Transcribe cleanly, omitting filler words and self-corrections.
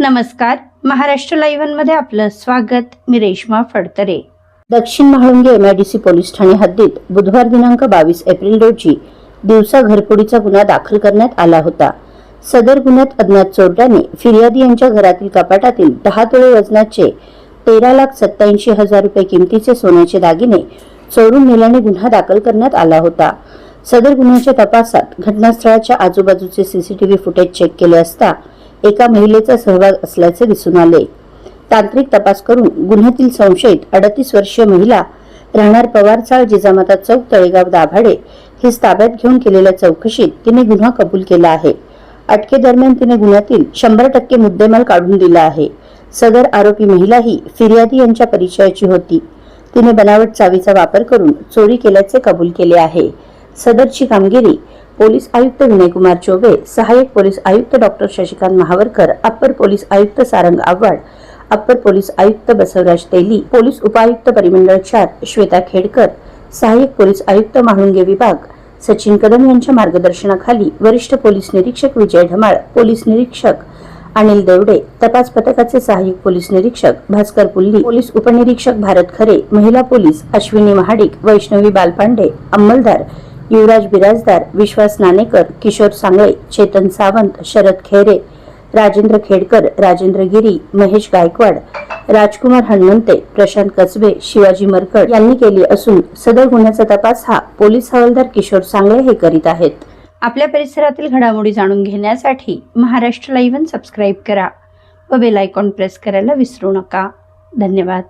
नमस्कार, महाराष्ट्र लाईव्ह मध्ये आपलं स्वागत. मी रेश्मा फडतरे. दक्षिण म्हाळुंगे एमआयडीसी पोलीस ठाणे हद्दीत बुधवार दिनांक 22 एप्रिल रोजी दिवसा घरफोडीचा गुन्हा दाखल करण्यात आला होता. सदर गुन्ह्यात अज्ञात चोरट्याने फिर्यादी यांच्या घरातील कपाटातील 10 तोळे वजनाचे 13,87,000 रुपये किमतीचे सोन्याचे दागिने चोरून नेल्याने गुन्हा दाखल करण्यात आला होता. सदर गुन्ह्याच्या तपासात घटनास्थळाच्या आजूबाजूचे सीसीटीव्ही फुटेज चेक केले असता एका महिलेचा सहभाग असल्याचे दिसून आले. तांत्रिक तपास करून गुन्ह्यातील संशयित 38 वर्षीय महिला राहणार पवारचाळ जिजामाता चौक तळेगाव दाभाडे हिच ताब्यात घेऊन केलेल्या चौकशीत तिने गुन्हा कबूल केला आहे. अटकेदरम्यान तिने गुन्ह्यातील 100% मुद्देमाल काढून दिला आहे. सदर आरोपी महिला ही फिर्यादी यांच्या परिचयाची होती. तिने बनावट चावीचा वापर करून चोरी केल्याचे कबूल केले आहे. सदरची कामगिरी पोलीस आयुक्त विनयकुमार चौबे, सहाय्यक पोलीस आयुक्त doctor Shashikant Mahavarkar, upper police आयुक्त सारंग आव्हाड, अप्पर पोलीस आयुक्त बसवराज तेली, पोलीस उपायुक्त परिमंडळ 4 श्वेता खेडकर, सहाय्यक पोलीस आयुक्त म्हाळुंगे विभाग सचिन कदम यांच्या मार्गदर्शनाखाली वरिष्ठ पोलीस निरीक्षक विजय ढमाळ, पोलीस निरीक्षक अनिल देवडे, तपास पथकाचे सहाय्यक पोलीस निरीक्षक भास्कर पुल्ली, पोलीस उपनिरीक्षक भारत खरे, महिला पोलीस अश्विनी महाडिक, वैष्णवी बालपांडे, अंमलदार युवराज बिराजदार, विश्वास नानेकर, किशोर सांगळे, चेतन सावंत, शरद खैरे, राजेंद्र खेडकर, राजेंद्र गिरी, महेश गायकवाड, राजकुमार हनुमंते, प्रशांत कसबे, शिवाजी मरकड यांनी केली असून सदर गुन्ह्याचा तपास हा पोलीस हवालदार किशोर सांगळे हे करीत आहेत. आपल्या परिसरातील घडामोडी जाणून घेण्यासाठी महाराष्ट्र लाईव्ह सबस्क्राईब करा व बेल आयकॉन प्रेस करायला विसरू नका. धन्यवाद.